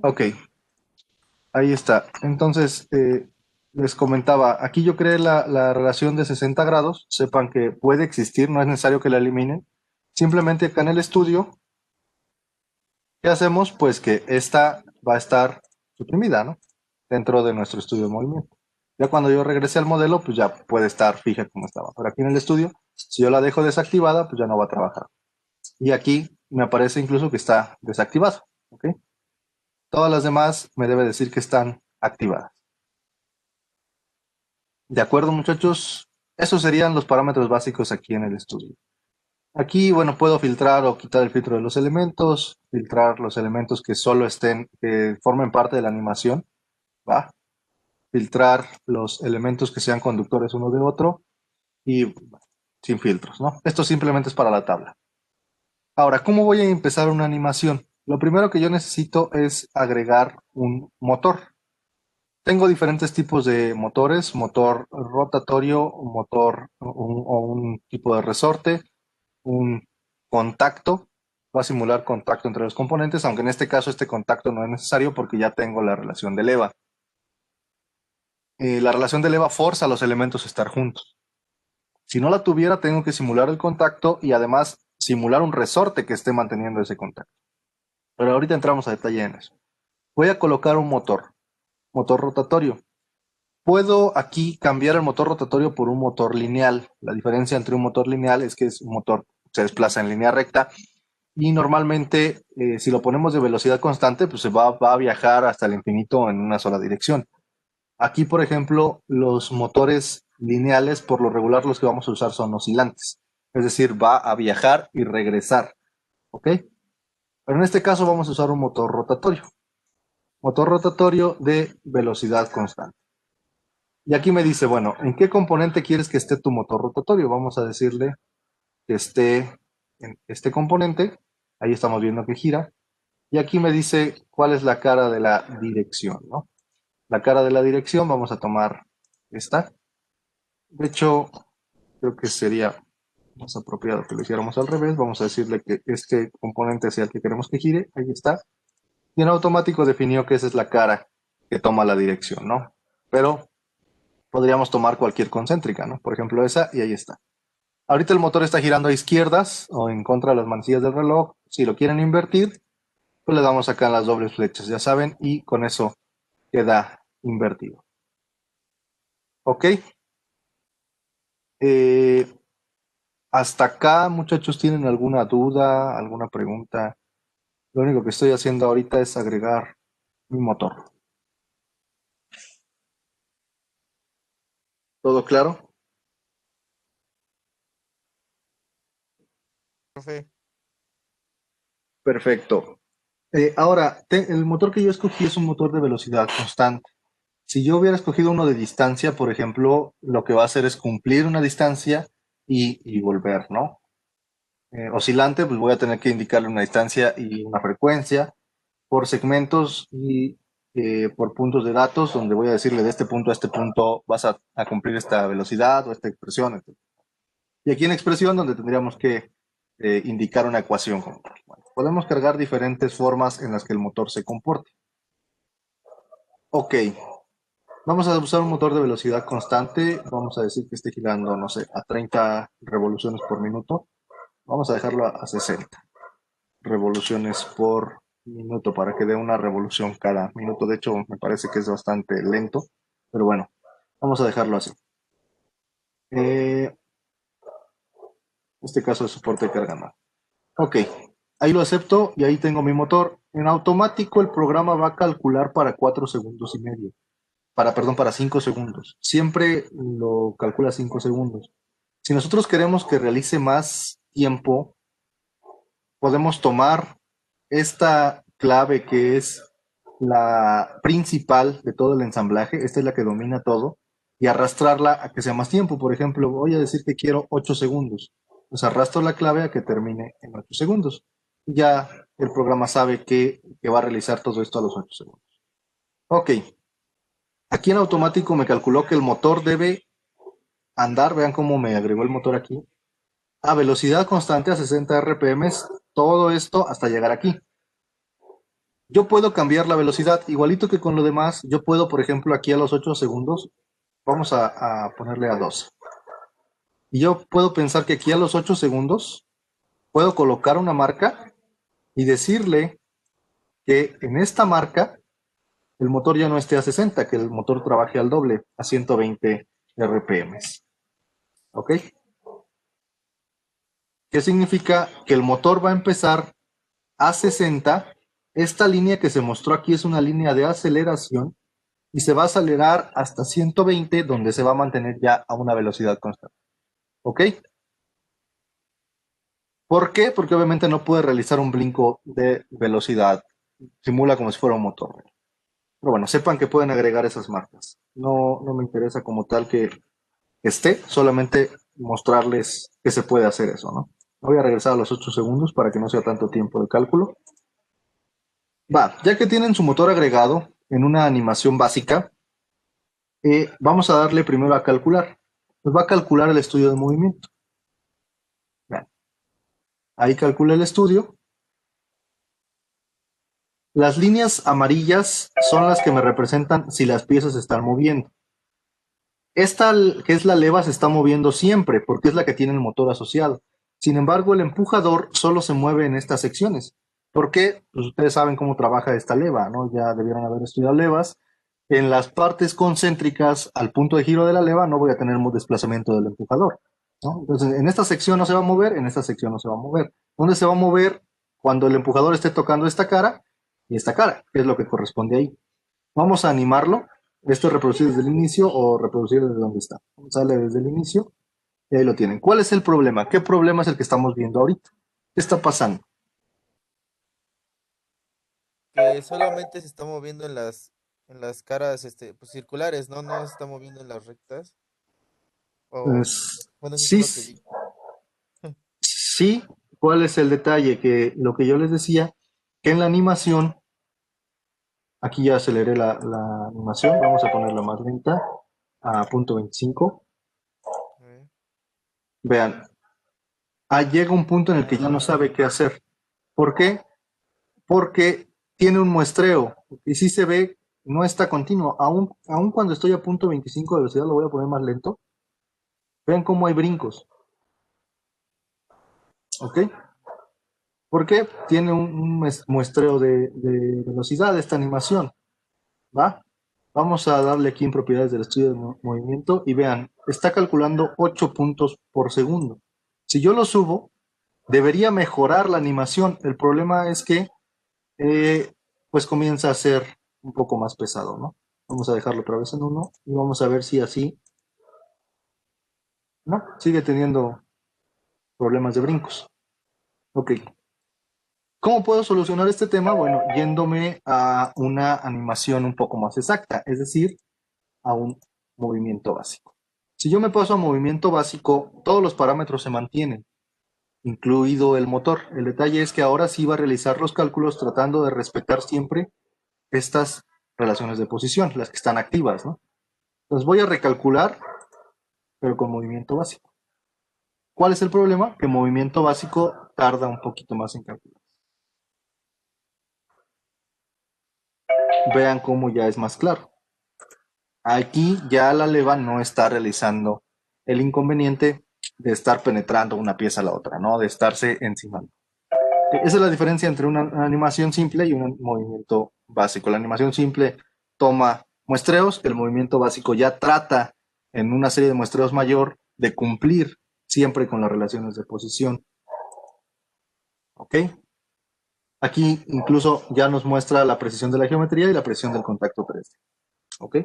Ok, ahí está. Entonces, les comentaba, aquí yo creé la relación de 60 grados. Sepan que puede existir, no es necesario que la eliminen. Simplemente acá en el estudio, ¿qué hacemos? Pues que esta va a estar suprimida, ¿no? Dentro de nuestro estudio de movimiento. Ya cuando yo regrese al modelo, pues ya puede estar fija como estaba. Pero aquí en el estudio, si yo la dejo desactivada, pues ya no va a trabajar. Y aquí me aparece incluso que está desactivado, ¿ok? Todas las demás me debe decir que están activadas. De acuerdo, muchachos, esos serían los parámetros básicos aquí en el estudio. Aquí, bueno, puedo filtrar o quitar el filtro de los elementos, filtrar los elementos que solo estén, que formen parte de la animación, ¿va? Filtrar los elementos que sean conductores uno de otro y bueno, sin filtros, ¿no? Esto simplemente es para la tabla. Ahora, ¿cómo voy a empezar una animación? Lo primero que yo necesito es agregar un motor. Tengo diferentes tipos de motores, motor rotatorio, o un tipo de resorte, un contacto, va a simular contacto entre los componentes, aunque en este caso este contacto no es necesario porque ya tengo la relación de leva. La relación de leva forza a los elementos a estar juntos. Si no la tuviera, tengo que simular el contacto y además simular un resorte que esté manteniendo ese contacto. Pero ahorita entramos a detalle en eso. Voy a colocar un motor rotatorio. Puedo aquí cambiar el motor rotatorio por un motor lineal. La diferencia entre un motor lineal es que es un motor que se desplaza en línea recta y normalmente si lo ponemos de velocidad constante, pues va a viajar hasta el infinito en una sola dirección. Aquí, por ejemplo, los motores lineales, por lo regular, los que vamos a usar son oscilantes. Es decir, va a viajar y regresar. ¿Ok? Pero en este caso vamos a usar un motor rotatorio. Motor rotatorio de velocidad constante. Y aquí me dice, bueno, ¿en qué componente quieres que esté tu motor rotatorio? Vamos a decirle que esté en este componente. Ahí estamos viendo que gira. Y aquí me dice cuál es la cara de la dirección, ¿no? La cara de la dirección, vamos a tomar esta. De hecho, creo que sería más apropiado que lo hiciéramos al revés. Vamos a decirle que este componente sea el que queremos que gire. Ahí está. Y en automático definió que esa es la cara que toma la dirección, ¿no? Pero podríamos tomar cualquier concéntrica, ¿no? Por ejemplo, esa y ahí está. Ahorita el motor está girando a izquierdas o en contra de las manecillas del reloj. Si lo quieren invertir, pues le damos acá las dobles flechas, ya saben, y con eso queda invertido. ¿Ok? Eh, Hasta acá, muchachos, ¿tienen alguna duda, alguna pregunta? Lo único que estoy haciendo ahorita es agregar mi motor. ¿Todo claro? Profe. Perfecto. Ahora, el motor que yo escogí es un motor de velocidad constante. Si yo hubiera escogido uno de distancia, por ejemplo, lo que va a hacer es cumplir una distancia y volver, ¿no? Oscilante, pues voy a tener que indicarle una distancia y una frecuencia por segmentos y por puntos de datos, donde voy a decirle de este punto a este punto vas a cumplir esta velocidad o esta expresión, etc. Y aquí en expresión, donde tendríamos que indicar una ecuación como tal. Bueno, podemos cargar diferentes formas en las que el motor se comporte. Ok, vamos a usar un motor de velocidad constante. Vamos a decir que esté girando, no sé, a 30 revoluciones por minuto. Vamos a dejarlo a 60 revoluciones por minuto para que dé una revolución cada minuto. De hecho, me parece que es bastante lento, pero bueno, vamos a dejarlo así. Este caso de soporte de carga más. Ok, ahí lo acepto y ahí tengo mi motor. En automático el programa va a calcular para 4 segundos y medio. Perdón, para 5 segundos. Siempre lo calcula 5 segundos. Si nosotros queremos que realice más tiempo, podemos tomar esta clave que es la principal de todo el ensamblaje, esta es la que domina todo, y arrastrarla a que sea más tiempo. Por ejemplo, voy a decir que quiero 8 segundos. Pues arrastro la clave a que termine en 8 segundos. Y ya el programa sabe que va a realizar todo esto a los 8 segundos. Ok, aquí en automático me calculó que el motor debe andar, vean cómo me agregó el motor aquí, a velocidad constante a 60 RPM, todo esto hasta llegar aquí. Yo puedo cambiar la velocidad, igualito que con lo demás. Yo puedo, por ejemplo, aquí a los 8 segundos, vamos a ponerle a 12. Y yo puedo pensar que aquí a los 8 segundos puedo colocar una marca y decirle que en esta marca el motor ya no esté a 60, que el motor trabaje al doble, a 120 RPM. ¿Ok? ¿Qué significa? Que el motor va a empezar a 60. Esta línea que se mostró aquí es una línea de aceleración y se va a acelerar hasta 120, donde se va a mantener ya a una velocidad constante. ¿Ok? ¿Por qué? Porque obviamente no puede realizar un brinco de velocidad. Simula como si fuera un motor. Pero bueno, sepan que pueden agregar esas marcas. No, no me interesa como tal que esté, solamente mostrarles que se puede hacer eso, ¿no? Voy a regresar a los 8 segundos para que no sea tanto tiempo de cálculo. Va, ya que tienen su motor agregado en una animación básica, vamos a darle primero a calcular. Nos va a calcular el estudio de movimiento. Vean, ahí calcula el estudio. Las líneas amarillas son las que me representan si las piezas se están moviendo. Esta, que es la leva, se está moviendo siempre porque es la que tiene el motor asociado. Sin embargo, el empujador solo se mueve en estas secciones. ¿Por qué? Pues ustedes saben cómo trabaja esta leva, ¿no? Ya debieron haber estudiado levas. En las partes concéntricas al punto de giro de la leva no voy a tener desplazamiento del empujador, ¿no? Entonces, en esta sección no se va a mover, en esta sección no se va a mover. ¿Dónde se va a mover? Cuando el empujador esté tocando esta cara y esta cara, que es lo que corresponde ahí. Vamos a animarlo. Esto es reproducir desde el inicio o reproducir desde donde está. Sale desde el inicio y ahí lo tienen. ¿Cuál es el problema? ¿Qué problema es el que estamos viendo ahorita? ¿Qué está pasando? Que solamente se está moviendo en las caras pues, circulares, ¿no? No se está moviendo en las rectas. O, Pues, bueno, eso fue sí, lo que vi. sí. ¿Cuál es el detalle? Que lo que yo les decía, que en la animación, aquí ya aceleré la animación, vamos a ponerla más lenta, a punto 25. A ver. Vean, llega un punto en el que ya no sabe qué hacer. ¿Por qué? Porque tiene un muestreo y si se ve, no está continuo. Aún cuando estoy a punto 25 de velocidad, lo voy a poner más lento. Vean cómo hay brincos, ¿ok? Porque tiene un muestreo de velocidad esta animación, ¿va? Vamos a darle aquí en propiedades del estudio de movimiento y vean, está calculando 8 puntos por segundo. Si yo lo subo, debería mejorar la animación. El problema es que pues comienza a ser un poco más pesado, ¿no? Vamos a dejarlo otra vez en uno y vamos a ver si así, ¿no? Sigue teniendo problemas de brincos. Ok. ¿Cómo puedo solucionar este tema? Bueno, yéndome a una animación un poco más exacta, es decir, a un movimiento básico. Si yo me paso a movimiento básico, todos los parámetros se mantienen, incluido el motor. El detalle es que ahora sí va a realizar los cálculos tratando de respetar siempre estas relaciones de posición, las que están activas, ¿no? Entonces voy a recalcular, pero con movimiento básico. ¿Cuál es el problema? Que movimiento básico tarda un poquito más en calcular. Vean cómo ya es más claro. Aquí ya la leva no está realizando el inconveniente de estar penetrando una pieza a la otra, ¿no? De estarse encima. Esa es la diferencia entre una animación simple y un movimiento básico. La animación simple toma muestreos, el movimiento básico ya trata en una serie de muestreos mayor de cumplir siempre con las relaciones de posición. ¿Ok? Aquí incluso ya nos muestra la precisión de la geometría y la precisión del contacto 3D. ¿Ok?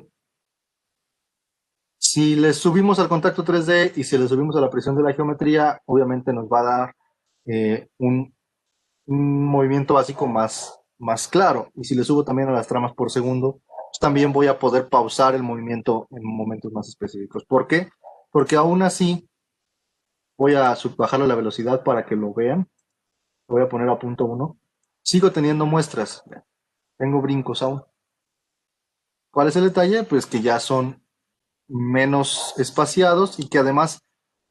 Si le subimos al contacto 3D y si le subimos a la precisión de la geometría, obviamente nos va a dar un movimiento básico más claro. Y si le subo también a las tramas por segundo, pues también voy a poder pausar el movimiento en momentos más específicos. ¿Por qué? Porque aún así voy a bajarle la velocidad para que lo vean. Lo voy a poner a punto 1. Sigo teniendo muestras. Tengo brincos aún. ¿Cuál es el detalle? Pues que ya son menos espaciados y que además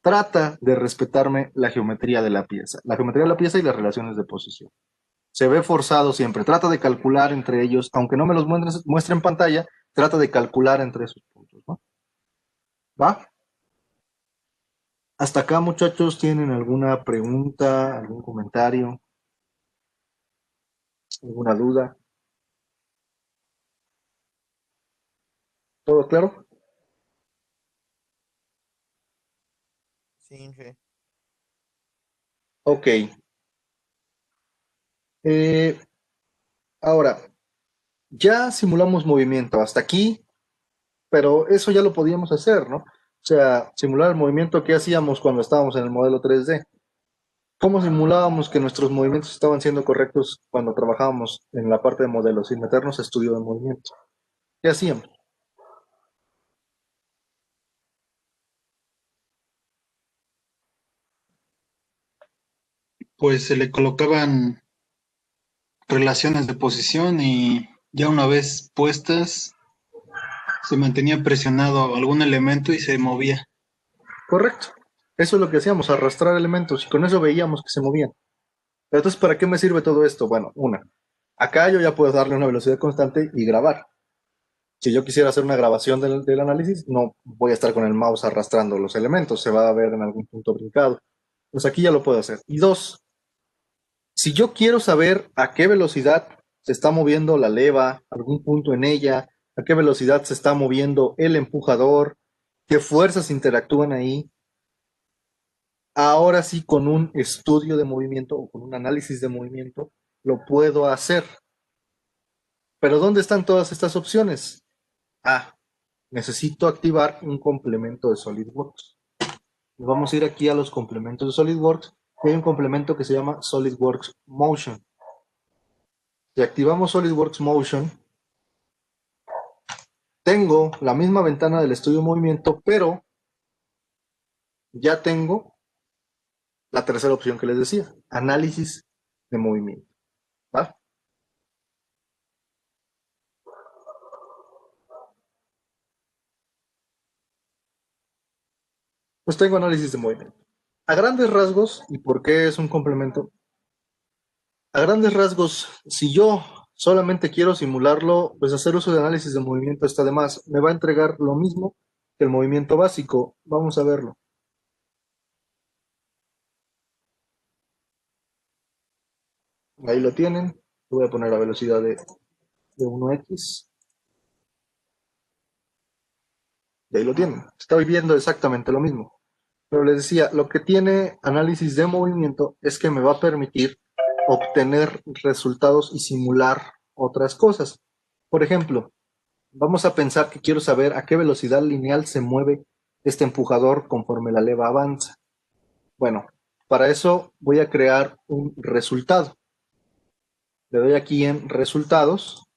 trata de respetarme la geometría de la pieza. La geometría de la pieza y las relaciones de posición. Se ve forzado siempre. Trata de calcular entre ellos, aunque no me los muestre en pantalla, trata de calcular entre esos puntos, ¿no? ¿Va? Hasta acá, muchachos, ¿tienen alguna pregunta, algún comentario, alguna duda? ¿Todo claro? Sí, Inge. Ok. Eh, ahora, ya simulamos movimiento hasta aquí, pero eso ya lo podíamos hacer, ¿no? O sea, simular el movimiento que hacíamos cuando estábamos en el modelo 3D. ¿Cómo simulábamos que nuestros movimientos estaban siendo correctos cuando trabajábamos en la parte de modelos sin meternos a estudio de movimiento? ¿Qué hacíamos? Pues se le colocaban relaciones de posición y ya una vez puestas se mantenía presionado algún elemento y se movía. Correcto. Eso es lo que hacíamos, arrastrar elementos y con eso veíamos que se movían. Pero entonces, ¿para qué me sirve todo esto? Bueno, acá yo ya puedo darle una velocidad constante y grabar. Si yo quisiera hacer una grabación del análisis, no voy a estar con el mouse arrastrando los elementos, se va a ver en algún punto brincado. Pues aquí ya lo puedo hacer. Y dos, si yo quiero saber a qué velocidad se está moviendo la leva, algún punto en ella, a qué velocidad se está moviendo el empujador, qué fuerzas interactúan ahí, ahora sí con un estudio de movimiento o con un análisis de movimiento lo puedo hacer. Pero ¿dónde están todas estas opciones? Ah, necesito activar un complemento de SolidWorks. Vamos a ir aquí a los complementos de SolidWorks. Y hay un complemento que se llama SolidWorks Motion. Si activamos SolidWorks Motion, tengo la misma ventana del estudio de movimiento, pero ya tengo la tercera opción que les decía, análisis de movimiento. ¿Va? Pues tengo análisis de movimiento. A grandes rasgos, ¿y por qué es un complemento? A grandes rasgos, si yo solamente quiero simularlo, pues hacer uso de análisis de movimiento está de más. Me va a entregar lo mismo que el movimiento básico. Vamos a verlo. Ahí lo tienen. Voy a poner la velocidad de 1x. Y ahí lo tienen. Estoy viendo exactamente lo mismo. Pero les decía, lo que tiene análisis de movimiento es que me va a permitir obtener resultados y simular otras cosas. Por ejemplo, vamos a pensar que quiero saber a qué velocidad lineal se mueve este empujador conforme la leva avanza. Bueno, para eso voy a crear un resultado. Le doy aquí en resultados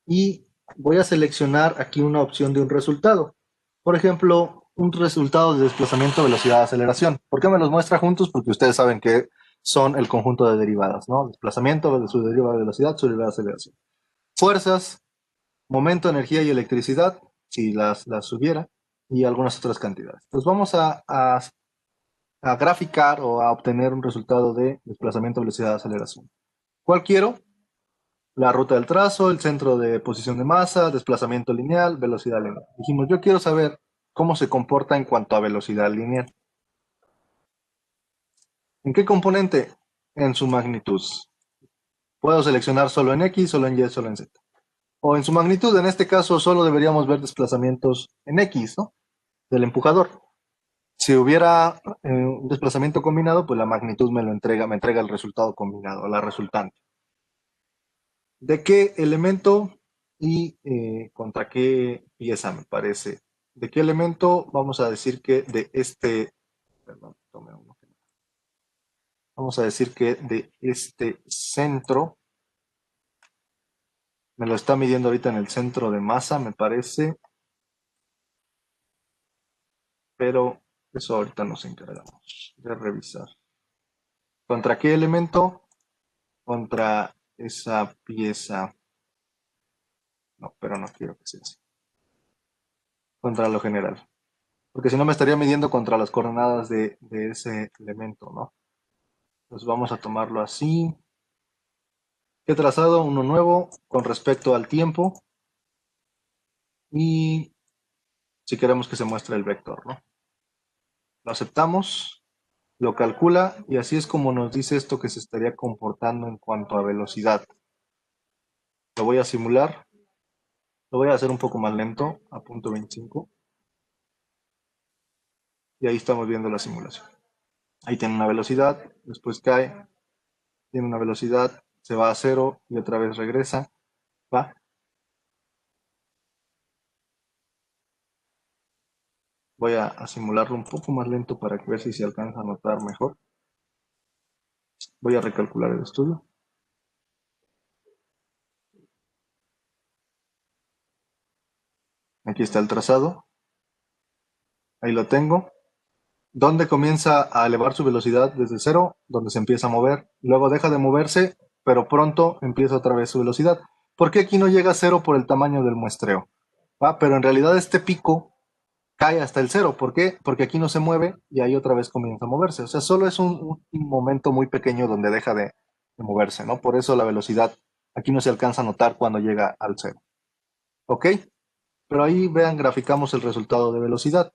y voy a seleccionar aquí una opción de un resultado. Por ejemplo, un resultado de desplazamiento, velocidad, aceleración. ¿Por qué me los muestra juntos? Porque ustedes saben que son el conjunto de derivadas, ¿no? Desplazamiento, su derivada de velocidad, su derivada de aceleración. Fuerzas, momento, energía y electricidad, si las hubiera, y algunas otras cantidades. Entonces vamos a graficar o a obtener un resultado de desplazamiento, velocidad, aceleración. ¿Cuál quiero? La ruta del trazo, el centro de posición de masa, desplazamiento lineal, velocidad lineal. Dijimos, yo quiero saber cómo se comporta en cuanto a velocidad lineal. ¿En qué componente? En su magnitud. Puedo seleccionar solo en X, solo en Y, solo en Z. O en su magnitud, en este caso solo deberíamos ver desplazamientos en X, ¿no? Del empujador. Si hubiera un desplazamiento combinado, pues la magnitud me entrega el resultado combinado, la resultante. ¿De qué elemento y contra qué pieza me parece? ¿De qué elemento? Vamos a decir que de este, perdón, tome uno. Vamos a decir que de este centro, me lo está midiendo ahorita en el centro de masa, me parece, pero eso ahorita nos encargamos de revisar. ¿Contra qué elemento? Contra esa pieza. No, pero no quiero que sea así. Contra lo general. Porque si no me estaría midiendo contra las coordenadas de ese elemento, ¿no? Pues vamos a tomarlo así. He trazado uno nuevo con respecto al tiempo y si queremos que se muestre el vector, ¿no? Lo aceptamos, lo calcula y así es como nos dice esto que se estaría comportando en cuanto a velocidad. Lo voy a simular, lo voy a hacer un poco más lento, a punto 25. Y ahí estamos viendo la simulación. Ahí tiene una velocidad, después cae, tiene una velocidad, se va a cero y otra vez regresa, ¿va? Voy a simularlo un poco más lento para ver si se alcanza a notar mejor. Voy a recalcular el estudio. Aquí está el trazado. Ahí lo tengo. ¿Dónde comienza a elevar su velocidad? Desde cero, donde se empieza a mover. Luego deja de moverse, pero pronto empieza otra vez su velocidad. ¿Por qué aquí no llega a cero por el tamaño del muestreo? ¿Va? Pero en realidad este pico cae hasta el cero. ¿Por qué? Porque aquí no se mueve y ahí otra vez comienza a moverse. O sea, solo es un momento muy pequeño donde deja de moverse, ¿no? Por eso la velocidad aquí no se alcanza a notar cuando llega al cero. ¿Ok? Pero ahí vean, graficamos el resultado de velocidad.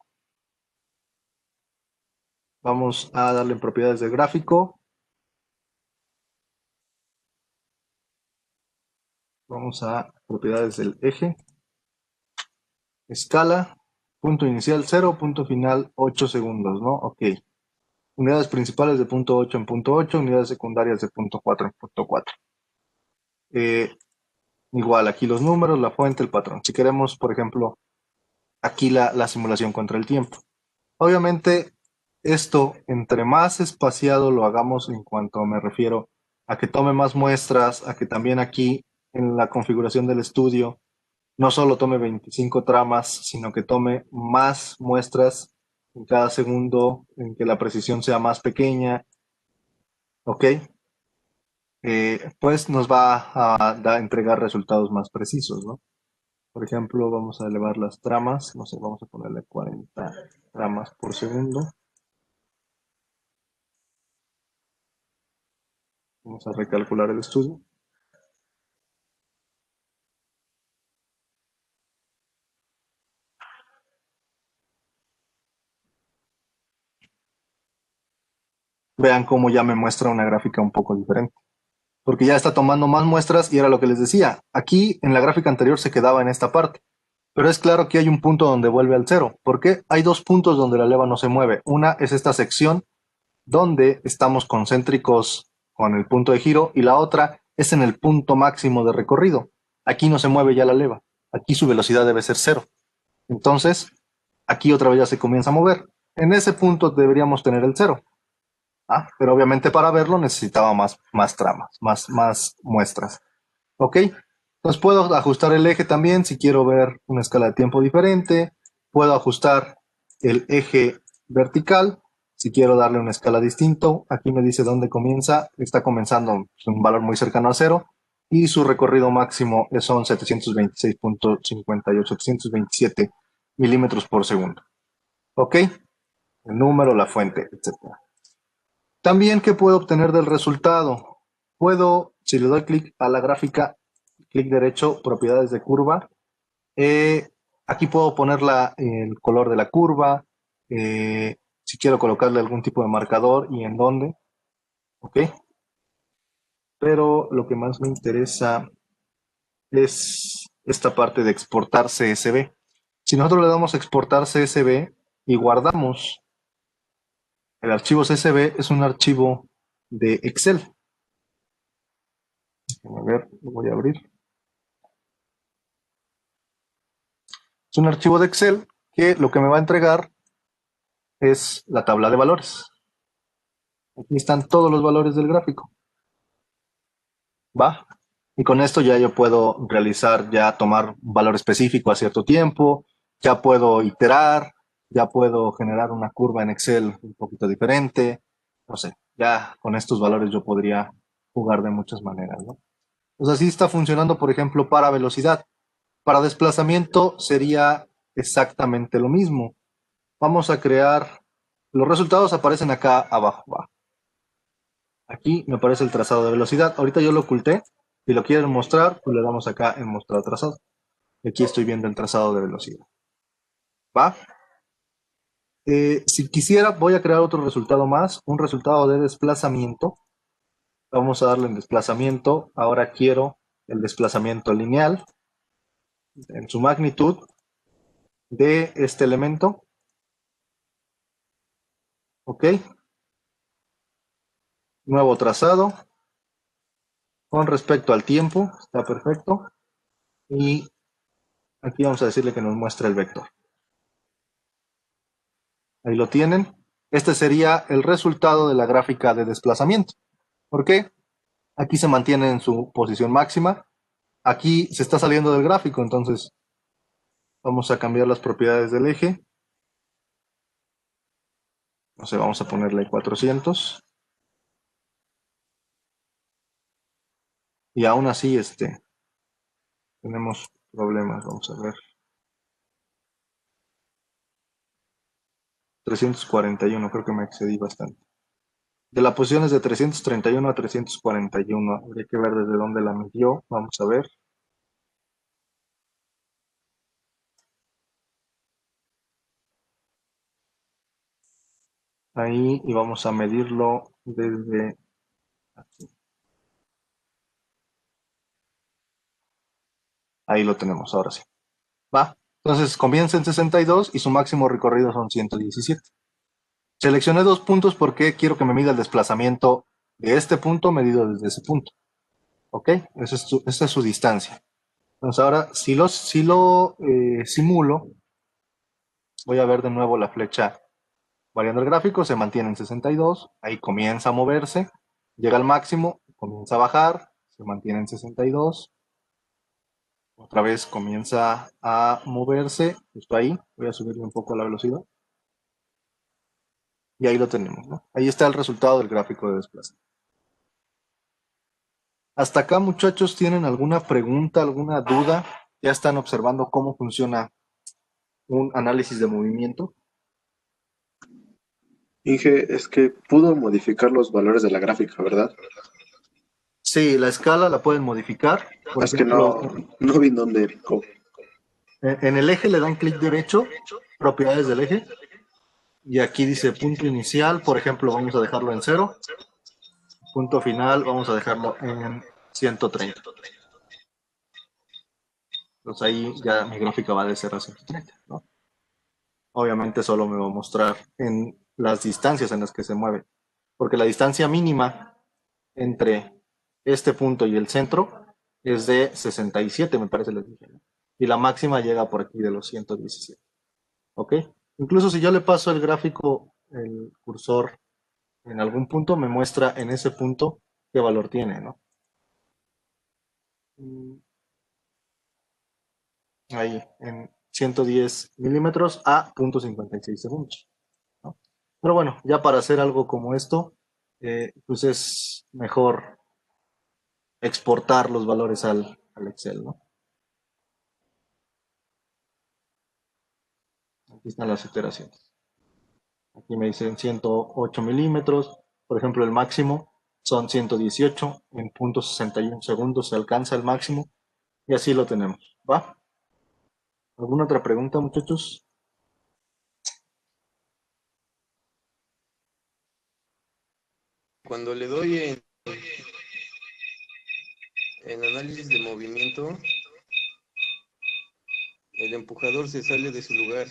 Vamos a darle en propiedades del gráfico. Vamos a propiedades del eje. Escala. Punto inicial 0, punto final 8 segundos, ¿no? Ok. Unidades principales de punto 8 en punto 8, unidades secundarias de punto 4 en punto 4. Igual, aquí los números, la fuente, el patrón. Si queremos, por ejemplo, aquí la simulación contra el tiempo. Obviamente, esto, entre más espaciado lo hagamos en cuanto me refiero a que tome más muestras, a que también aquí en la configuración del estudio no solo tome 25 tramas, sino que tome más muestras en cada segundo, en que la precisión sea más pequeña, ¿ok? Pues nos va a entregar resultados más precisos, ¿no? Por ejemplo, vamos a elevar las tramas, no sé, vamos a ponerle 40 tramas por segundo. Vamos a recalcular el estudio. Vean cómo ya me muestra una gráfica un poco diferente, porque ya está tomando más muestras y era lo que les decía. Aquí en la gráfica anterior se quedaba en esta parte, pero es claro que hay un punto donde vuelve al cero. ¿Por qué? Hay dos puntos donde la leva no se mueve. Una es esta sección donde estamos concéntricos con el punto de giro y la otra es en el punto máximo de recorrido. Aquí no se mueve ya la leva. Aquí su velocidad debe ser cero. Entonces, aquí otra vez ya se comienza a mover. En ese punto deberíamos tener el cero. Pero obviamente para verlo necesitaba más tramas, más muestras. ¿Ok? Entonces puedo ajustar el eje también si quiero ver una escala de tiempo diferente. Puedo ajustar el eje vertical si quiero darle una escala distinto. Aquí me dice dónde comienza. Está comenzando un valor muy cercano a cero. Y su recorrido máximo son 726.58, 727 milímetros por segundo. ¿Ok? El número, la fuente, etcétera. También, ¿qué puedo obtener del resultado? Puedo, si le doy clic a la gráfica, clic derecho, propiedades de curva, aquí puedo poner el color de la curva, si quiero colocarle algún tipo de marcador y en dónde, ¿ok? Pero lo que más me interesa es esta parte de exportar CSV. Si nosotros le damos a exportar CSV y guardamos, el archivo CSV es un archivo de Excel. A ver, lo voy a abrir. Es un archivo de Excel que lo que me va a entregar es la tabla de valores. Aquí están todos los valores del gráfico. ¿Va? Y con esto ya yo puedo realizar, ya tomar un valor específico a cierto tiempo, ya puedo iterar, ya puedo generar una curva en Excel un poquito diferente. No sé, ya con estos valores yo podría jugar de muchas maneras, ¿no? Pues así está funcionando, por ejemplo, para velocidad. Para desplazamiento sería exactamente lo mismo. Vamos a crear, los resultados aparecen acá abajo. Va. Aquí me aparece el trazado de velocidad. Ahorita yo lo oculté, Si lo quieren mostrar, pues le damos acá en mostrar trazado. Aquí estoy viendo el trazado de velocidad. ¿Va? Si quisiera, voy a crear otro resultado más, un resultado de desplazamiento. Vamos a darle en desplazamiento. Ahora quiero el desplazamiento lineal en su magnitud de este elemento. Ok. Nuevo trazado. Con respecto al tiempo, está perfecto. Y aquí vamos a decirle que nos muestre el vector. Ahí lo tienen. Este sería el resultado de la gráfica de desplazamiento. ¿Por qué? Aquí se mantiene en su posición máxima. Aquí se está saliendo del gráfico, entonces vamos a cambiar las propiedades del eje. No sé, vamos a ponerle 400. Y aún así, tenemos problemas. Vamos a ver. 341, creo que me excedí bastante. De la posición es de 331 a 341. Habría que ver desde dónde la midió. Vamos a ver. Ahí, y vamos a medirlo desde aquí. Ahí lo tenemos, ahora sí. Va. Entonces comienza en 62 y su máximo recorrido son 117. Seleccioné dos puntos porque quiero que me mida el desplazamiento de este punto medido desde ese punto. ¿Ok? Esa es su distancia. Entonces ahora, si lo simulo, voy a ver de nuevo la flecha variando el gráfico, se mantiene en 62, ahí comienza a moverse, llega al máximo, comienza a bajar, se mantiene en 62, otra vez comienza a moverse, justo ahí, voy a subirle un poco la velocidad, y ahí lo tenemos, ¿no? Ahí está el resultado del gráfico de desplazamiento. Hasta acá, muchachos, ¿tienen alguna pregunta, alguna duda? ¿Ya están observando cómo funciona un análisis de movimiento? Inge, es que pudo modificar los valores de la gráfica, ¿verdad? Sí, la escala la pueden modificar. Por Es que ejemplo, no vi dónde picó. en el eje le dan clic derecho, propiedades del eje, y aquí dice punto inicial, por ejemplo, vamos a dejarlo en 0, punto final, vamos a dejarlo en 130. Entonces ahí ya mi gráfica va de 0 a 130, ¿no? Obviamente solo me va a mostrar en las distancias en las que se mueve, porque la distancia mínima entre este punto y el centro es de 67, me parece, les dije, ¿no? Y la máxima llega por aquí de los 117. ¿Ok? Incluso si yo le paso el gráfico, el cursor en algún punto, me muestra en ese punto qué valor tiene, ¿no? Ahí, en 110 milímetros a 0.56 segundos, ¿no? Pero bueno, ya para hacer algo como esto, pues es mejor exportar los valores al Excel, ¿no? Aquí están las iteraciones. Aquí me dicen 108 milímetros. Por ejemplo, el máximo son 118. En 0.61 segundos se alcanza el máximo. Y así lo tenemos. ¿Va? ¿Alguna otra pregunta, muchachos? Cuando le doy en análisis de movimiento, el empujador se sale de su lugar.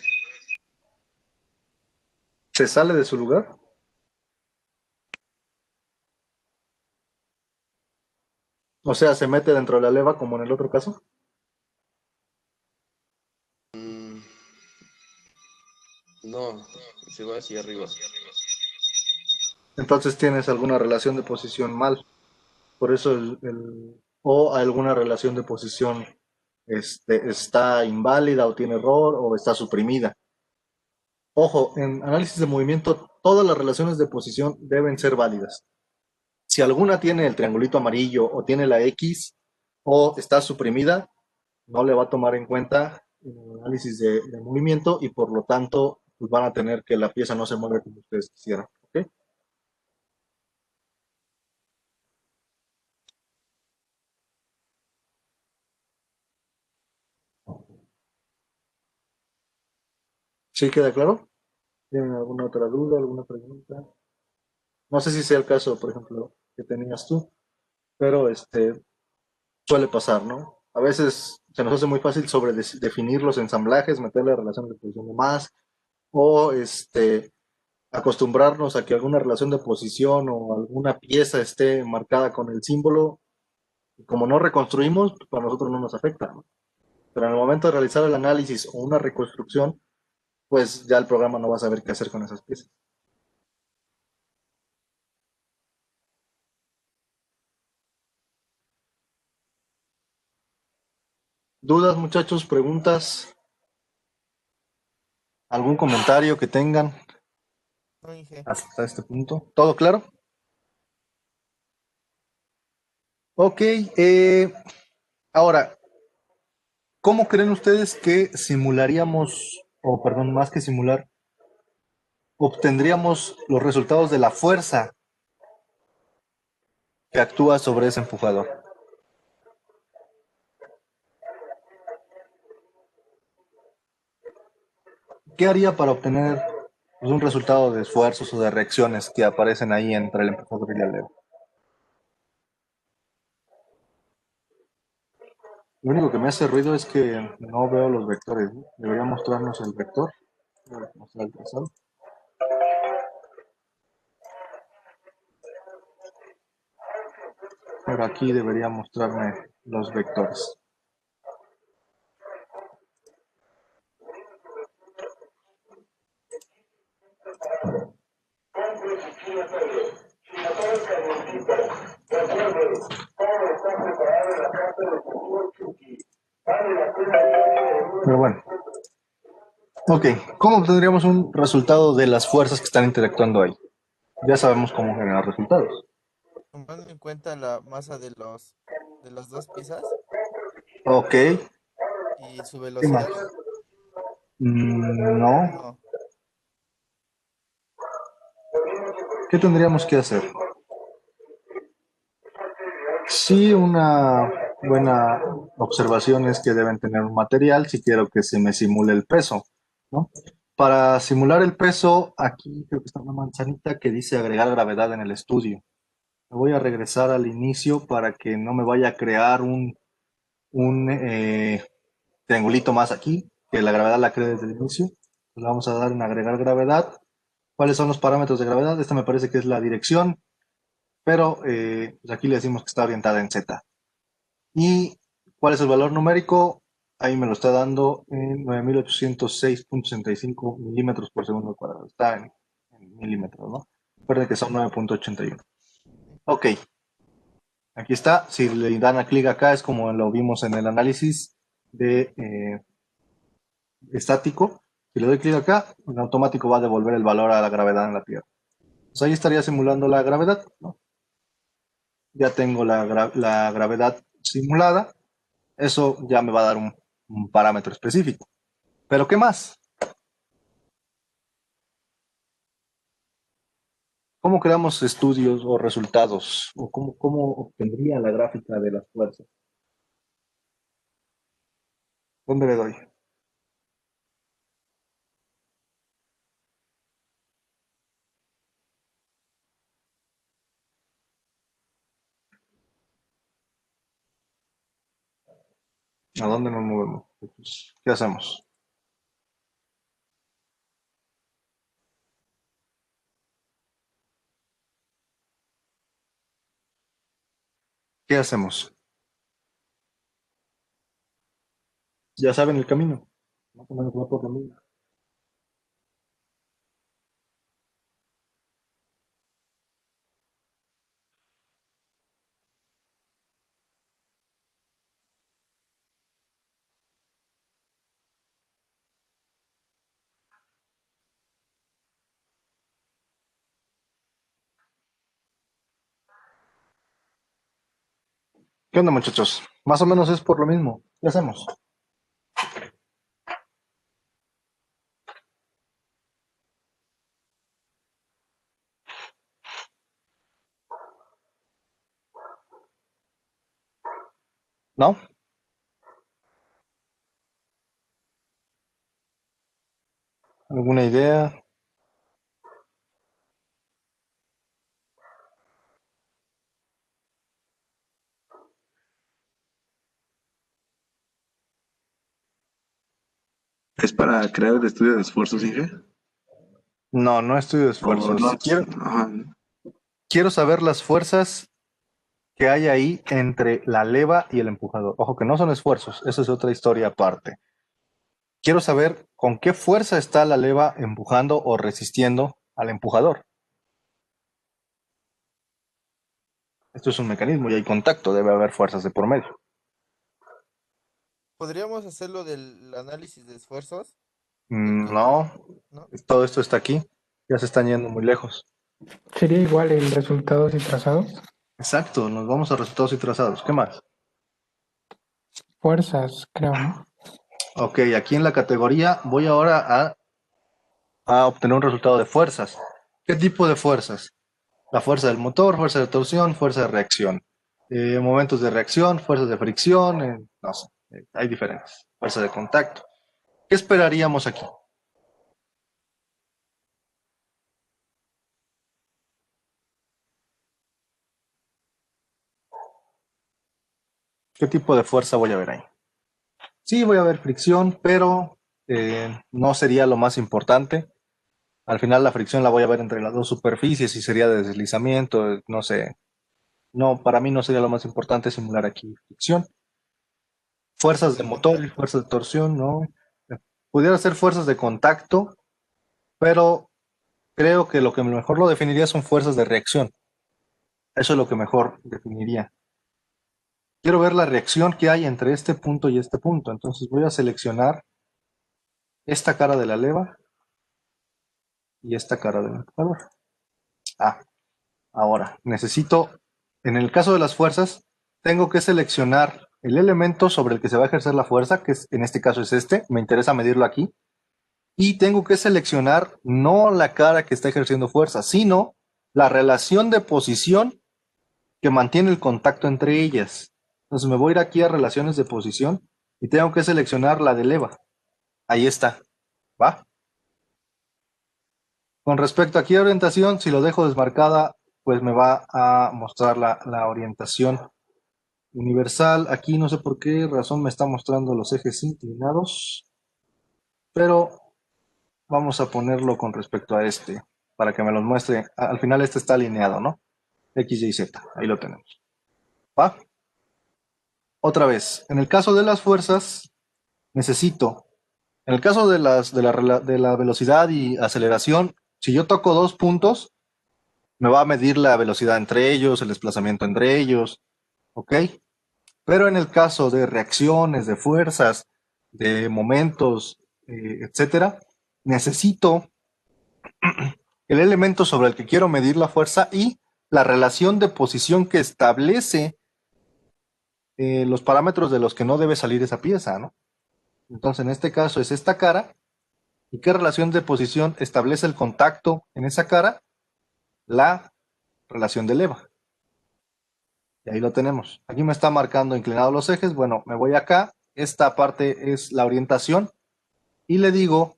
¿Se sale de su lugar? O sea, se mete dentro de la leva como en el otro caso. Mm, no, se va hacia arriba. Entonces tienes alguna relación de posición mal. Por eso o alguna relación de posición está inválida o tiene error o está suprimida. Ojo, en análisis de movimiento, todas las relaciones de posición deben ser válidas. Si alguna tiene el triangulito amarillo o tiene la X o está suprimida, no le va a tomar en cuenta el análisis de movimiento y por lo tanto pues van a tener que la pieza no se mueve como ustedes quisieran. ¿Ok? ¿Sí queda claro? ¿Tienen alguna otra duda, alguna pregunta? No sé si sea el caso, por ejemplo, que tenías tú, pero suele pasar, ¿no? A veces se nos hace muy fácil sobre definir los ensamblajes, meterle relaciones de posición de más, o acostumbrarnos a que alguna relación de posición o alguna pieza esté marcada con el símbolo, y como no reconstruimos, pues para nosotros no nos afecta, ¿no? Pero en el momento de realizar el análisis o una reconstrucción, pues ya el programa no va a saber qué hacer con esas piezas. ¿Dudas, muchachos? ¿Preguntas? ¿Algún comentario que tengan No, Inge. hasta este punto? ¿Todo claro? Ok, ahora, ¿cómo creen ustedes que simularíamos, o perdón, más que simular, obtendríamos los resultados de la fuerza que actúa sobre ese empujador? ¿Qué haría para obtener pues, un resultado de esfuerzos o de reacciones que aparecen ahí entre el empujador y el alero? Lo único que me hace ruido es que no veo los vectores, ¿no? Debería mostrarnos el vector. Voy a mostrar el trazado. Pero aquí debería mostrarme los vectores. Pero bueno, ok, ¿cómo obtendríamos un resultado de las fuerzas que están interactuando ahí? Ya sabemos cómo generar resultados. Tomando en cuenta la masa de las dos piezas Ok, y su ¿qué más? velocidad, No, ¿o no? ¿qué tendríamos que hacer? Sí, una buena observación es que deben tener un material si quiero que se me simule el peso, ¿no? Para simular el peso, aquí creo que está una manzanita que dice agregar gravedad en el estudio. Me voy a regresar al inicio para que no me vaya a crear un triangulito más aquí, que la gravedad la cree desde el inicio. Le vamos a dar en agregar gravedad. ¿Cuáles son los parámetros de gravedad? Esta me parece que es la dirección, pero pues aquí le decimos que está orientada en Z. ¿Y cuál es el valor numérico? Ahí me lo está dando en 9806.65 milímetros por segundo cuadrado. Está en milímetros, ¿no? Recuerden que son 9.81. Ok, aquí está. Si le dan a clic acá es como lo vimos en el análisis de estático. Si le doy clic acá, en automático va a devolver el valor a la gravedad en la Tierra. Pues ahí estaría simulando la gravedad, ¿no? Ya tengo la gravedad simulada. Eso ya me va a dar un parámetro específico. Pero ¿qué más? ¿Cómo creamos estudios o resultados? ¿O cómo obtendría la gráfica de las fuerzas? ¿Dónde le doy? ¿A dónde nos movemos? Pues, ¿qué hacemos? ¿Qué hacemos? Ya saben el camino. Más o menos va por lo mismo. ¿Qué onda, muchachos? Más o menos es por lo mismo. ¿Qué hacemos? ¿No? ¿Alguna idea? ¿Es para crear el estudio de esfuerzos, Inge? No, no estudio de O esfuerzos. no. Ajá. Quiero saber las fuerzas que hay ahí entre la leva y el empujador. Ojo que no son esfuerzos, esa es otra historia aparte. Quiero saber con qué fuerza está la leva empujando o resistiendo al empujador. Esto es un mecanismo y hay contacto, debe haber fuerzas de por medio. ¿Podríamos hacerlo del análisis de esfuerzos? No, ¿No? todo esto está aquí, ya se están yendo muy lejos. Sería igual el resultados y trazados. Exacto, nos vamos a resultados y trazados. ¿Qué más? Fuerzas, creo, ¿no? Ok, aquí en la categoría voy ahora a obtener un resultado de fuerzas. ¿Qué tipo de fuerzas? La fuerza del motor, fuerza de torsión, fuerza de reacción. Momentos de reacción, fuerzas de fricción, no sé, hay diferentes. Fuerza de contacto. ¿Qué esperaríamos aquí? ¿Qué tipo de fuerza voy a ver ahí? Sí, voy a ver fricción, pero no sería lo más importante. Al final la fricción la voy a ver entre las dos superficies y sería de deslizamiento, no sé. No, para mí no sería lo más importante simular aquí fricción. Fuerzas de motor y fuerzas de torsión, no. Pudiera ser fuerzas de contacto, pero creo que lo que mejor lo definiría son fuerzas de reacción. Eso es lo que mejor definiría. Quiero ver la reacción que hay entre este punto y este punto. Entonces voy a seleccionar esta cara de la leva y esta cara del empujador. Ah, ahora necesito, en el caso de las fuerzas, tengo que seleccionar el elemento sobre el que se va a ejercer la fuerza, que en este caso es este. Me interesa medirlo aquí. Y tengo que seleccionar no la cara que está ejerciendo fuerza, sino la relación de posición que mantiene el contacto entre ellas. Entonces me voy a ir aquí a relaciones de posición y tengo que seleccionar la de leva. Ahí está. ¿Va? Con respecto aquí a orientación, si lo dejo desmarcada, pues me va a mostrar la orientación universal. Aquí no sé por qué razón me está mostrando los ejes inclinados, pero vamos a ponerlo con respecto a este, para que me los muestre. Al final este está alineado, ¿no? X, Y, Z. Ahí lo tenemos. ¿Va? Otra vez, en el caso de las fuerzas, necesito, en el caso de la velocidad y aceleración, si yo toco dos puntos, me va a medir la velocidad entre ellos, el desplazamiento entre ellos, ¿ok? Pero en el caso de reacciones, de fuerzas, de momentos, etcétera, necesito el elemento sobre el que quiero medir la fuerza y la relación de posición que establece los parámetros de los que no debe salir esa pieza, ¿no? Entonces, en este caso es esta cara. ¿Y qué relación de posición establece el contacto en esa cara? La relación de leva. Y ahí lo tenemos. Aquí me está marcando inclinados los ejes. Bueno, me voy acá. Esta parte es la orientación. Y le digo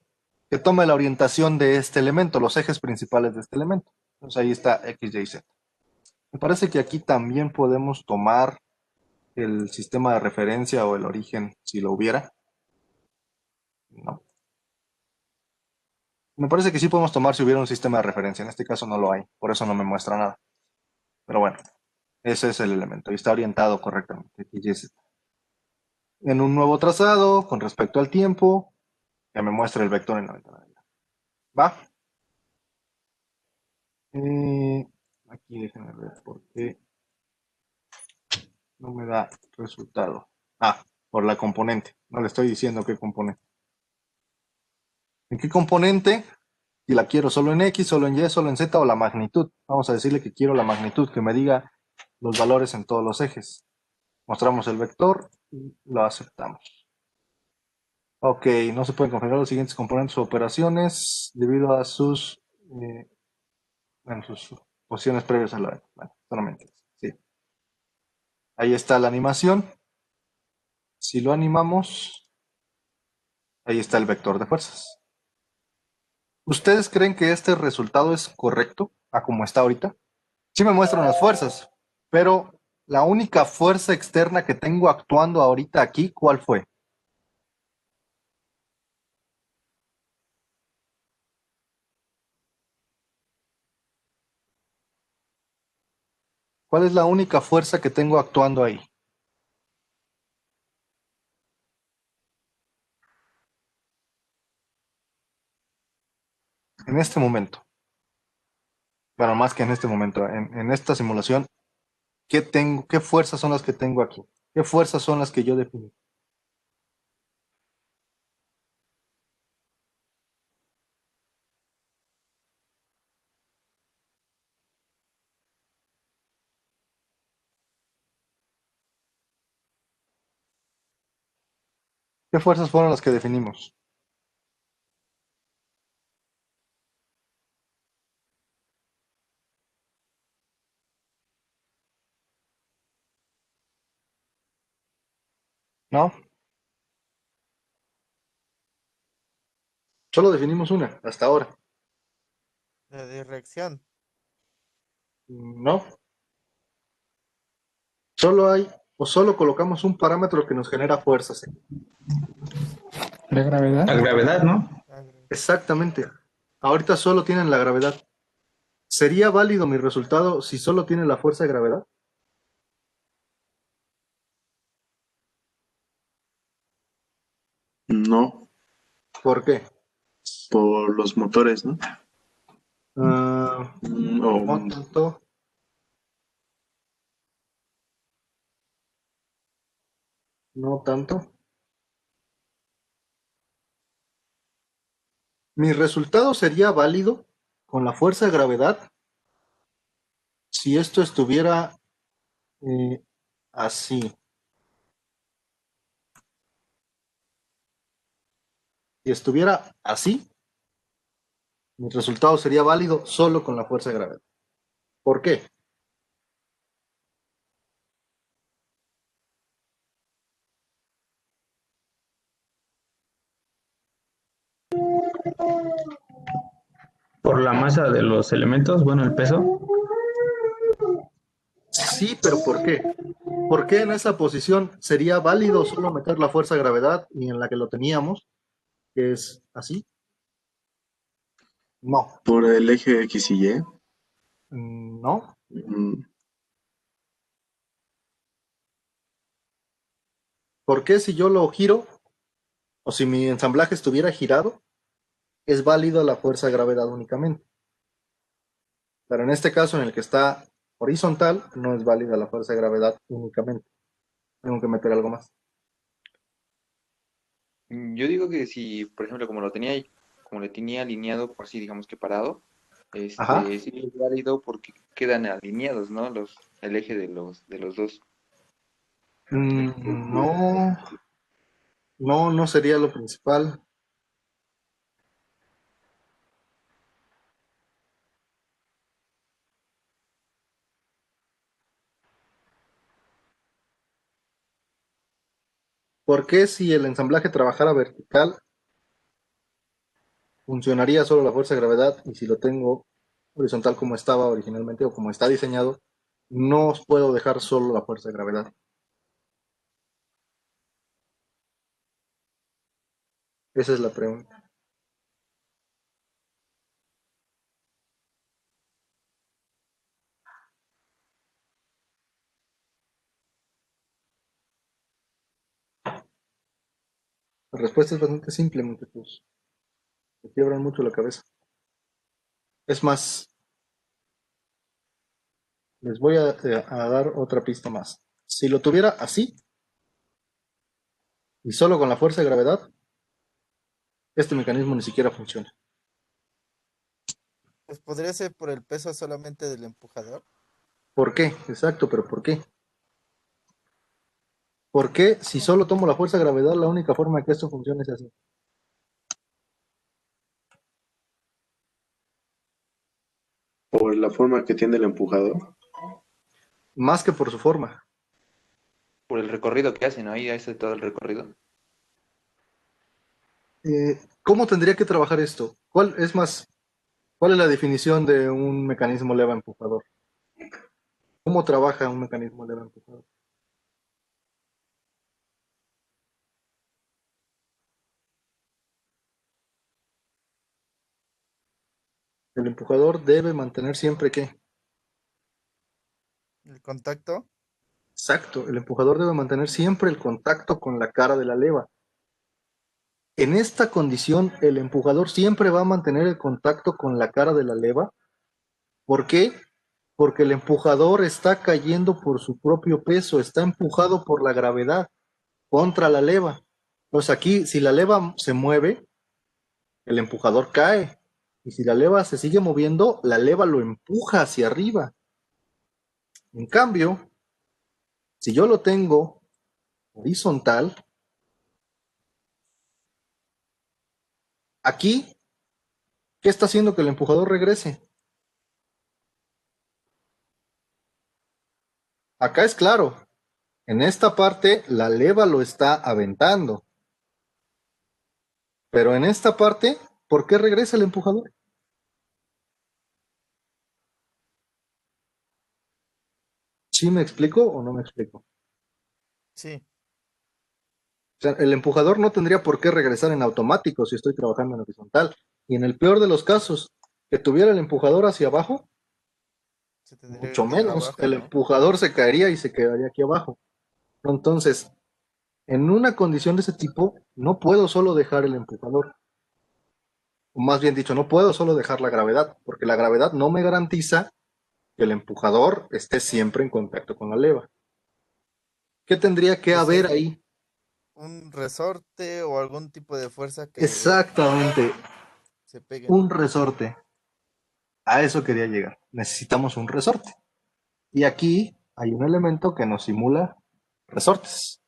que tome la orientación de este elemento, los ejes principales de este elemento. Entonces ahí está X, Y, Z. Me parece que aquí también podemos tomar el sistema de referencia o el origen, si lo hubiera. ¿No? Me parece que sí podemos tomar si hubiera un sistema de referencia. En este caso no lo hay, por eso no me muestra nada. Pero bueno, ese es el elemento y está orientado correctamente. En un nuevo trazado, con respecto al tiempo, que me muestra el vector en 90 grados. ¿Va? Aquí déjenme ver por qué no me da resultado. Ah, por la componente. No le estoy diciendo qué componente. ¿En qué componente? Si la quiero solo en X, solo en Y, solo en Z o la magnitud. Vamos a decirle que quiero la magnitud, que me diga los valores en todos los ejes. Mostramos el vector y lo aceptamos. Ok, no se pueden configurar los siguientes componentes o operaciones debido a eh, sus posiciones previas a la vez. Bueno, solamente sí. Ahí está la animación. Si lo animamos, ahí está el vector de fuerzas. ¿Ustedes creen que este resultado es correcto a como está ahorita? Sí me muestran las fuerzas, pero la única fuerza externa que tengo actuando ahorita aquí, ¿cuál fue? ¿Cuál es la única fuerza que tengo actuando ahí? En este momento. Bueno, más que en este momento, en esta simulación, ¿qué tengo? ¿Qué fuerzas son las que tengo aquí? ¿Qué fuerzas son las que yo defino? ¿Qué fuerzas fueron las que definimos? ¿No? Solo definimos una, hasta ahora. La de reacción. ¿No? Solo hay, o solo colocamos un parámetro que nos genera fuerzas. La gravedad. La gravedad, ¿no? Ah, Exactamente. Ahorita solo tienen la gravedad. ¿Sería válido mi resultado si solo tiene la fuerza de gravedad? No, ¿Por qué? por los motores, ¿no? Ah, O no tanto. No tanto. Mi resultado sería válido con la fuerza de gravedad si esto estuviera eh, así. Si estuviera así, mi resultado sería válido solo con la fuerza de gravedad. ¿Por qué? Por la masa de los elementos, bueno, el peso. Sí, pero ¿por qué? ¿Por qué en esa posición sería válido solo meter la fuerza de gravedad y en la que lo teníamos, que es así? No, por el eje X y Y. no. Mm, ¿Por qué si yo lo giro o si mi ensamblaje estuviera girado, es válido la fuerza de gravedad únicamente? Pero en este caso en el que está horizontal, no es válida la fuerza de gravedad únicamente. Tengo que meter algo más. Yo digo que si, por ejemplo, como le tenía alineado, por así digamos que parado, Ajá. sí es válido porque quedan alineados, ¿no? El eje de los dos. No, no, no sería lo principal. ¿Por qué si el ensamblaje trabajara vertical, funcionaría solo la fuerza de gravedad y si lo tengo horizontal como estaba originalmente o como está diseñado, no os puedo dejar solo la fuerza de gravedad? Esa es la pregunta. La respuesta es bastante simple, muchachos. Me quiebran mucho la cabeza. Es más, les voy a dar otra pista más. Si lo tuviera así y solo con la fuerza de gravedad, este mecanismo ni siquiera funciona. pues podría ser por el peso solamente del empujador. ¿Por qué? Exacto, pero ¿por qué? ¿Por qué si solo tomo la fuerza de gravedad, la única forma de que esto funcione es así? por la forma que tiene el empujador. Más que por su forma. Por el recorrido que hacen, ¿no? Ahí hace todo el recorrido. Eh, ¿Cómo tendría que trabajar esto? ¿Cuál es la definición de un mecanismo leva empujador? ¿Cómo trabaja un mecanismo leva empujador? El empujador debe mantener siempre ¿qué? El contacto. Exacto, el empujador debe mantener siempre el contacto con la cara de la leva. En esta condición, el empujador siempre va a mantener el contacto con la cara de la leva. ¿Por qué? Porque el empujador está cayendo por su propio peso, está empujado por la gravedad contra la leva. Pues aquí, si la leva se mueve, el empujador cae. Y si la leva se sigue moviendo, la leva lo empuja hacia arriba. En cambio, si yo lo tengo horizontal, aquí, ¿qué está haciendo que el empujador regrese? Acá es claro, en esta parte la leva lo está aventando, pero en esta parte, ¿por qué regresa el empujador? ¿Sí me explico o no me explico? O Sí. sea, el empujador no tendría por qué regresar en automático si estoy trabajando en horizontal. Y en el peor de los casos, que tuviera el empujador hacia abajo, Se tendría que mucho quedar menos, abajo, el ¿no? empujador se caería y se quedaría aquí abajo. Entonces, en una condición de ese tipo, no puedo solo dejar el empujador. O más bien dicho, no puedo solo dejar la gravedad, porque la gravedad no me garantiza que el empujador esté siempre en contacto con la leva. ¿Qué tendría que haber Entonces, ahí? un resorte o algún tipo de fuerza que haga Exactamente, que se peguen. un resorte. A eso quería llegar. Necesitamos un resorte. Y aquí hay un elemento que nos simula resortes.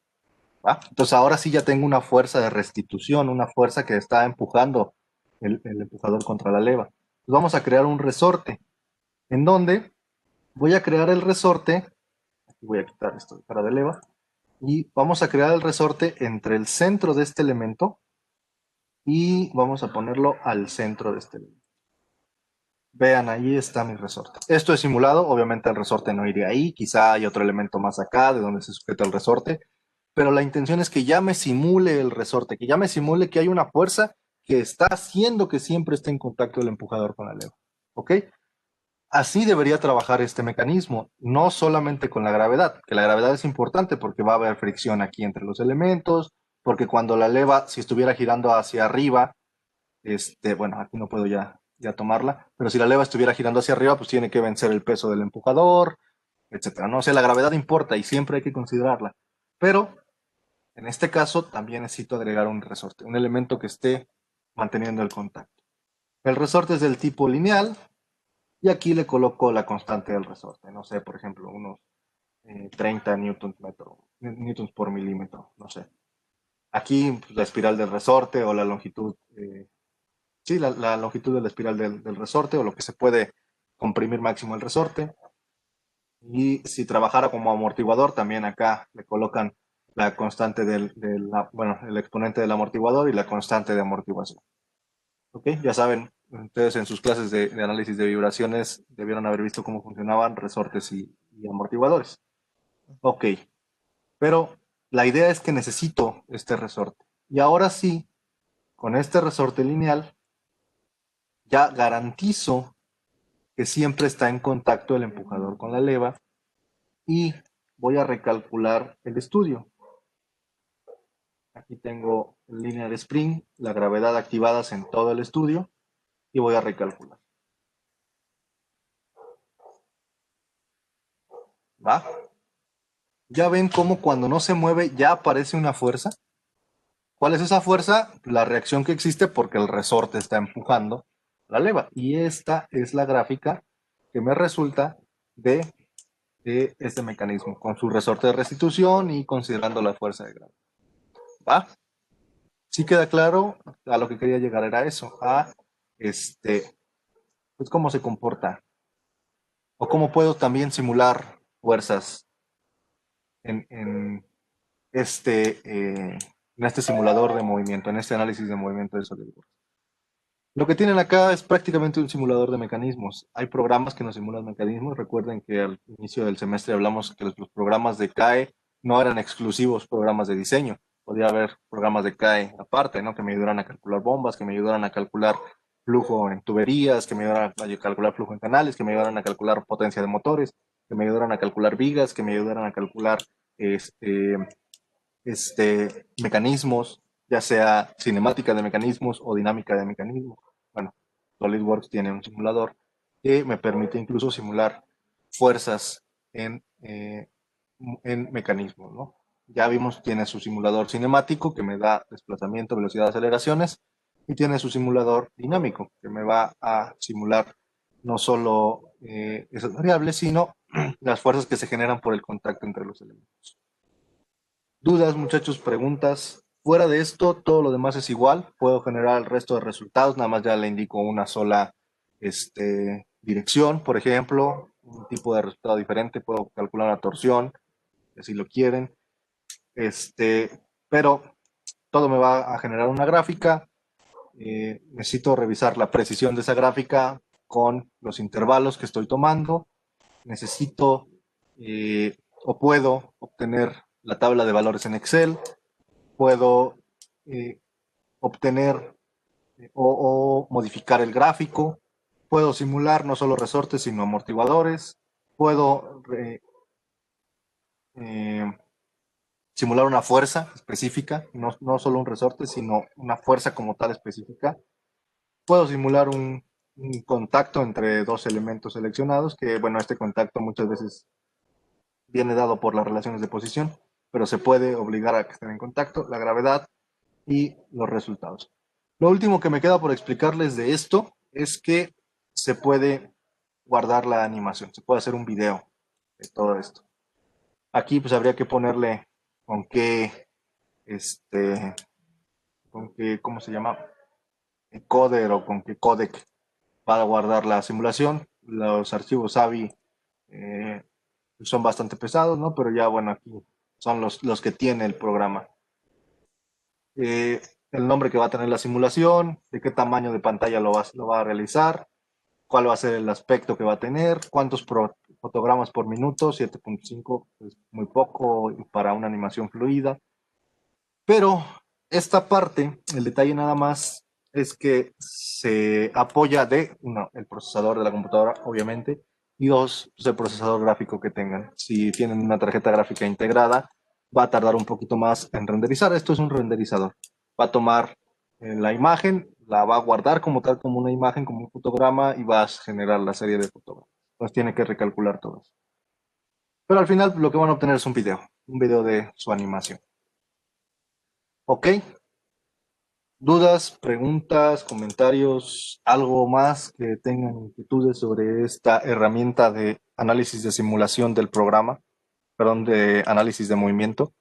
¿Va? Entonces ahora sí ya tengo una fuerza de restitución, una fuerza que está empujando el empujador contra la leva. Pues vamos a crear un resorte. ¿En donde voy a crear el resorte? Aquí voy a quitar esto de cara de leva. Y vamos a crear el resorte entre el centro de este elemento y vamos a ponerlo al centro de este elemento. Vean, ahí está mi resorte. Esto es simulado, obviamente el resorte no iría ahí, quizá hay otro elemento más acá de donde se sujeta el resorte, pero la intención es que ya me simule el resorte, que ya me simule que hay una fuerza que está haciendo que siempre esté en contacto el empujador con la leva. ¿Ok? Así debería trabajar este mecanismo, no solamente con la gravedad, que la gravedad es importante porque va a haber fricción aquí entre los elementos, porque cuando la leva, si estuviera girando hacia arriba, bueno, aquí no puedo ya tomarla, pero si la leva estuviera girando hacia arriba, pues tiene que vencer el peso del empujador, etcétera. No o sea, la gravedad importa y siempre hay que considerarla. Pero en este caso también necesito agregar un resorte, un elemento que esté manteniendo el contacto. El resorte es del tipo lineal y aquí le coloco la constante del resorte. No sé, por ejemplo, unos 30 newtons por milímetro, no sé. Aquí pues, la espiral del resorte o la longitud sí, la longitud de la espiral del resorte o lo que se puede comprimir máximo el resorte. Y si trabajara como amortiguador, también acá le colocan la constante bueno, el exponente del amortiguador y la constante de amortiguación. ¿Ok? Ya saben, ustedes en sus clases de análisis de vibraciones debieron haber visto cómo funcionaban resortes y amortiguadores. Ok, pero la idea es que necesito este resorte. Y ahora sí, con este resorte lineal, ya garantizo que siempre está en contacto el empujador con la leva y voy a recalcular el estudio. Aquí tengo el linear spring, la gravedad activadas en todo el estudio y voy a recalcular. ¿Va? Ya ven cómo cuando no se mueve ya aparece una fuerza. ¿Cuál es esa fuerza? La reacción que existe porque el resorte está empujando la leva. Y esta es la gráfica que me resulta de este mecanismo, con su resorte de restitución y considerando la fuerza de gravedad. ¿Va? Sí queda claro, a lo que quería llegar era eso, pues cómo se comporta, o cómo puedo también simular fuerzas en este en este simulador de movimiento, en este análisis de movimiento de SolidWorks. Lo que tienen acá es prácticamente un simulador de mecanismos. Hay programas que nos simulan mecanismos. Recuerden que al inicio del semestre hablamos que los programas de CAE no eran exclusivos programas de diseño. Podía haber programas de CAE aparte, ¿no? Que me ayudaran a calcular bombas, que me ayudaran a calcular flujo en tuberías, que me ayudaran a calcular flujo en canales, que me ayudaran a calcular potencia de motores, que me ayudaran a calcular vigas, que me ayudaran a calcular mecanismos, ya sea cinemática de mecanismos o dinámica de mecanismos. Bueno, SolidWorks tiene un simulador que me permite incluso simular fuerzas en mecanismos, ¿no? Ya vimos, tiene su simulador cinemático que me da desplazamiento, velocidad, aceleraciones, y tiene su simulador dinámico que me va a simular no solo esas variables, sino las fuerzas que se generan por el contacto entre los elementos. ¿Dudas, muchachos? ¿Preguntas? Fuera de esto, todo lo demás es igual. Puedo generar el resto de resultados, nada más ya le indico una sola dirección, por ejemplo, un tipo de resultado diferente. Puedo calcular una torsión, si lo quieren. Pero todo me va a generar una gráfica. Necesito revisar la precisión de esa gráfica con los intervalos que estoy tomando. Necesito o puedo obtener la tabla de valores en Excel, puedo obtener o modificar el gráfico, puedo simular no solo resortes, sino amortiguadores, puedo simular una fuerza específica, no solo un resorte, sino una fuerza como tal específica. Puedo simular un contacto entre dos elementos seleccionados, que bueno, este contacto muchas veces viene dado por las relaciones de posición, pero se puede obligar a que estén en contacto, la gravedad y los resultados. Lo último que me queda por explicarles de esto es que se puede guardar la animación, se puede hacer un video de todo esto. Aquí pues habría que ponerle con qué, ¿cómo se llama? Encoder o con qué codec para guardar la simulación. Los archivos AVI son bastante pesados, ¿no? Pero ya, bueno, aquí son los que tiene el programa. El nombre que va a tener la simulación, de qué tamaño de pantalla lo va a realizar, cuál va a ser el aspecto que va a tener, cuántos fotogramas por minuto, 7.5 es muy poco para una animación fluida. Pero esta parte, el detalle nada más es que se apoya de, uno, el procesador de la computadora, obviamente, y dos, pues el procesador gráfico que tengan. Si tienen una tarjeta gráfica integrada, va a tardar un poquito más en renderizar. Esto es un renderizador. Va a tomar la imagen, la va a guardar como tal, como una imagen, como un fotograma, y va a generar la serie de fotogramas. Entonces tiene que recalcular todo eso. Pero al final lo que van a obtener es un video de su animación. ¿Ok? ¿Dudas, preguntas, comentarios, algo más que tengan inquietudes sobre esta herramienta de análisis de simulación del programa? Perdón, de análisis de movimiento.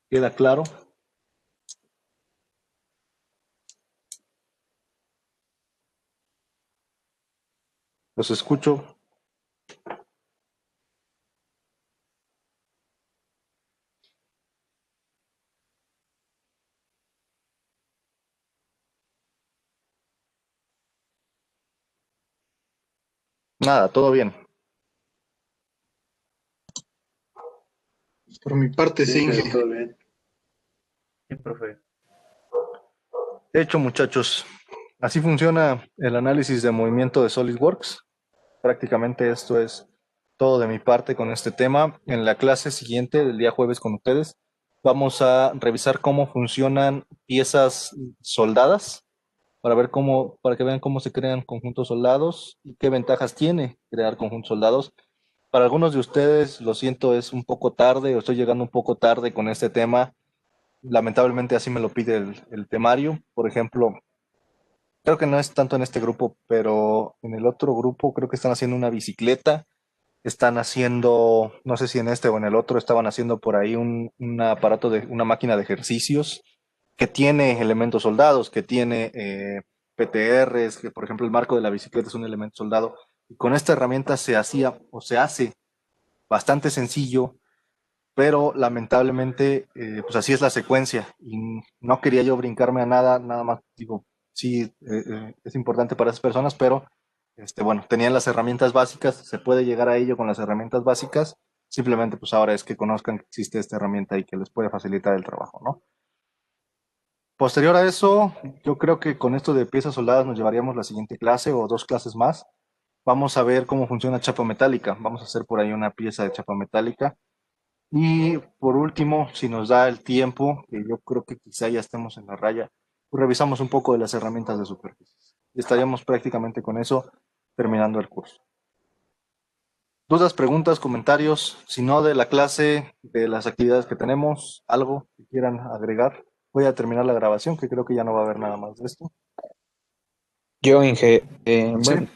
¿Queda claro? Los escucho. Nada, todo bien. Por mi parte, sí. Todo bien. Sí, profe. De hecho, muchachos, así funciona el análisis de movimiento de SolidWorks. Prácticamente esto es todo de mi parte con este tema. En la clase siguiente, del día jueves con ustedes, vamos a revisar cómo funcionan piezas soldadas para que vean cómo se crean conjuntos soldados y qué ventajas tiene crear conjuntos soldados. Para algunos de ustedes, lo siento, es un poco tarde o estoy llegando un poco tarde con este tema. Lamentablemente así me lo pide el temario. Por ejemplo, creo que no es tanto en este grupo, pero en el otro grupo creo que están haciendo una bicicleta. Están haciendo, no sé si en este o en el otro, estaban haciendo por ahí un aparato una máquina de ejercicios que tiene elementos soldados, que tiene PTRs, que por ejemplo el marco de la bicicleta es un elemento soldado. Y con esta herramienta se hacía o se hace bastante sencillo pero lamentablemente, pues así es la secuencia y no quería yo brincarme a nada, nada más digo, sí, es importante para esas personas, pero bueno, tenían las herramientas básicas, se puede llegar a ello con las herramientas básicas, simplemente pues ahora es que conozcan que existe esta herramienta y que les puede facilitar el trabajo, ¿no? Posterior a eso, yo creo que con esto de piezas soldadas nos llevaríamos la siguiente clase o 2 clases más. Vamos a ver cómo funciona chapa metálica, vamos a hacer por ahí una pieza de chapa metálica. Y por último, si nos da el tiempo, que yo creo que quizá ya estemos en la raya, pues revisamos un poco de las herramientas de superficies. Y estaríamos prácticamente con eso terminando el curso. ¿Dudas, preguntas, comentarios? Si no, de la clase, de las actividades que tenemos, algo que quieran agregar. Voy a terminar la grabación, que creo que ya no va a haber nada más de esto. Yo, Inge, Sí. bueno,